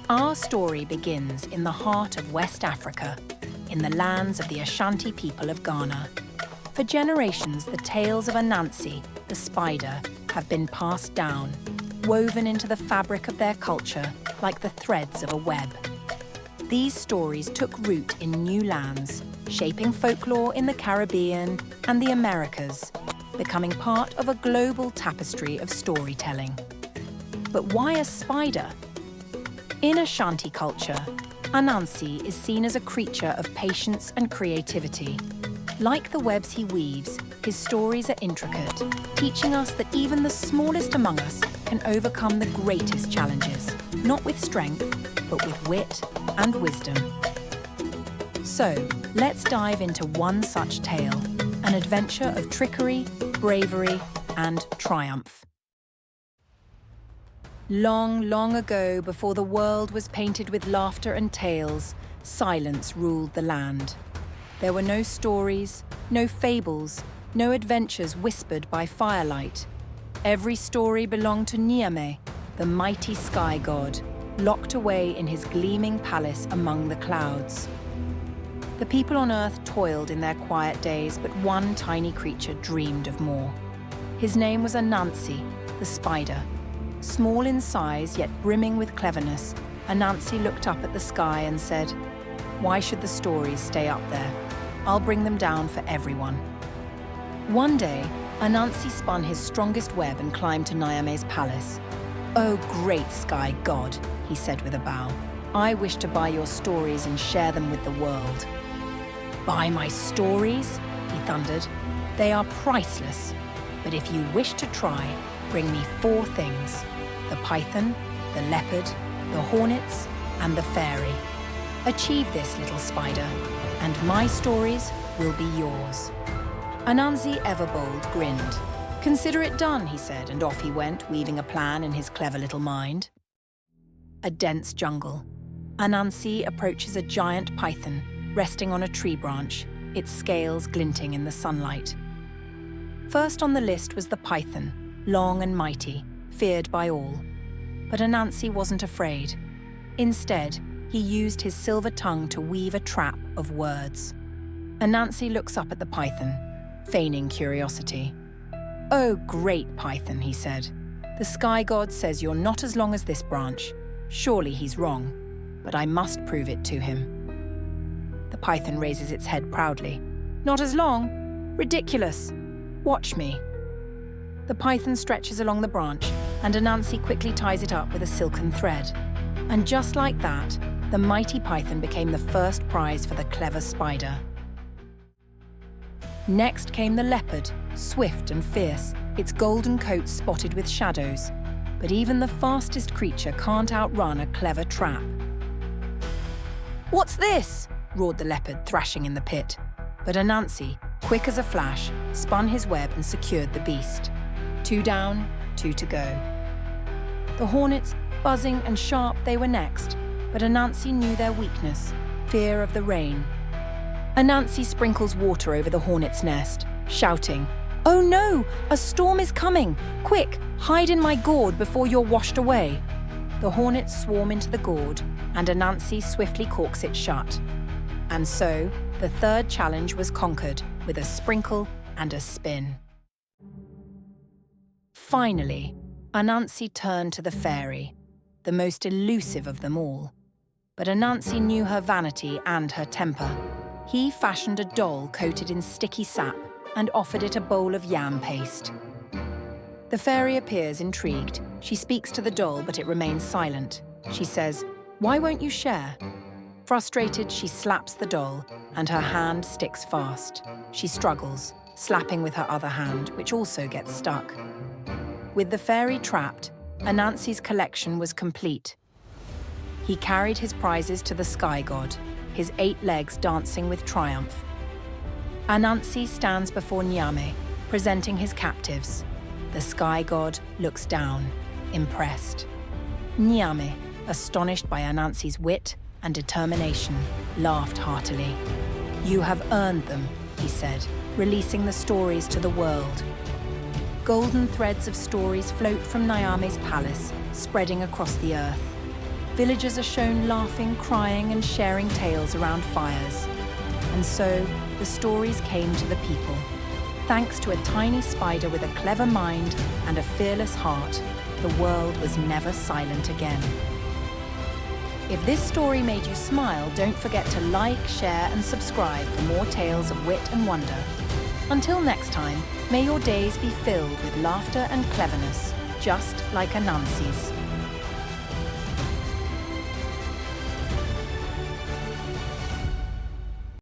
Our story begins in the heart of West Africa, in the lands of the Ashanti people of Ghana. For generations, the tales of Anansi, the spider, have been passed down, woven into the fabric of their culture like the threads of a web. These stories took root in new lands, shaping folklore in the Caribbean and the Americas, becoming part of a global tapestry of storytelling. But why a spider? In Ashanti culture, Anansi is seen as a creature of patience and creativity. Like the webs he weaves, his stories are intricate, teaching us that even the smallest among us can overcome the greatest challenges, not with strength, but with wit and wisdom. So, let's dive into one such tale, an adventure of trickery, bravery, and triumph. Long, long ago, before the world was painted with laughter and tales, silence ruled the land. There were no stories, no fables, no adventures whispered by firelight. Every story belonged to Niame, the mighty sky god, locked away in his gleaming palace among the clouds. The people on Earth toiled in their quiet days, but one tiny creature dreamed of more. His name was Anansi, the spider. Small in size, yet brimming with cleverness, Anansi looked up at the sky and said, "Why should the stories stay up there? I'll bring them down for everyone." One day, Anansi spun his strongest web and climbed to Niame's palace. "Oh, great sky god," he said with a bow. "I wish to buy your stories and share them with the world." "Buy my stories?" he thundered. "They are priceless. But if you wish to try, bring me 4 things: the python, the leopard, the hornets, and the fairy. Achieve this, little spider, and my stories will be yours." Anansi, ever bold, grinned. "Consider it done," he said, and off he went, weaving a plan in his clever little mind. A dense jungle. Anansi approaches a giant python, resting on a tree branch, its scales glinting in the sunlight. First on the list was the python, long and mighty, feared by all. But Anansi wasn't afraid. Instead, he used his silver tongue to weave a trap of words. Anansi looks up at the python, feigning curiosity. "Oh, great python," he said. "The sky god says you're not as long as this branch. Surely he's wrong, but I must prove it to him." The python raises its head proudly. "Not as long? Ridiculous! Watch me." The python stretches along the branch, and Anansi quickly ties it up with a silken thread. And just like that, the mighty python became the first prize for the clever spider. Next came the leopard, swift and fierce, its golden coat spotted with shadows. But even the fastest creature can't outrun a clever trap. "What's this?" roared the leopard, thrashing in the pit. But Anansi, quick as a flash, spun his web and secured the beast. 2 down, 2 to go. The hornets, buzzing and sharp, they were next, but Anansi knew their weakness, fear of the rain. Anansi sprinkles water over the hornet's nest, shouting, "Oh no! A storm is coming! Quick, hide in my gourd before you're washed away." The hornets swarm into the gourd, and Anansi swiftly corks it shut. And so, the third challenge was conquered with a sprinkle and a spin. Finally, Anansi turned to the fairy, the most elusive of them all. But Anansi knew her vanity and her temper. He fashioned a doll coated in sticky sap and offered it a bowl of yam paste. The fairy appears intrigued. She speaks to the doll, but it remains silent. She says, "Why won't you share?" Frustrated, she slaps the doll, and her hand sticks fast. She struggles, slapping with her other hand, which also gets stuck. With the fairy trapped, Anansi's collection was complete. He carried his prizes to the sky god, his 8 legs dancing with triumph. Anansi stands before Niame, presenting his captives. The sky god looks down, impressed. Niame, astonished by Anansi's wit and determination, laughed heartily. "You have earned them," he said, releasing the stories to the world. Golden threads of stories float from Niame's palace, spreading across the earth. Villagers are shown laughing, crying, and sharing tales around fires. And so, the stories came to the people. Thanks to a tiny spider with a clever mind and a fearless heart, the world was never silent again. If this story made you smile, don't forget to like, share, and subscribe for more tales of wit and wonder. Until next time, may your days be filled with laughter and cleverness, just like Anansi's.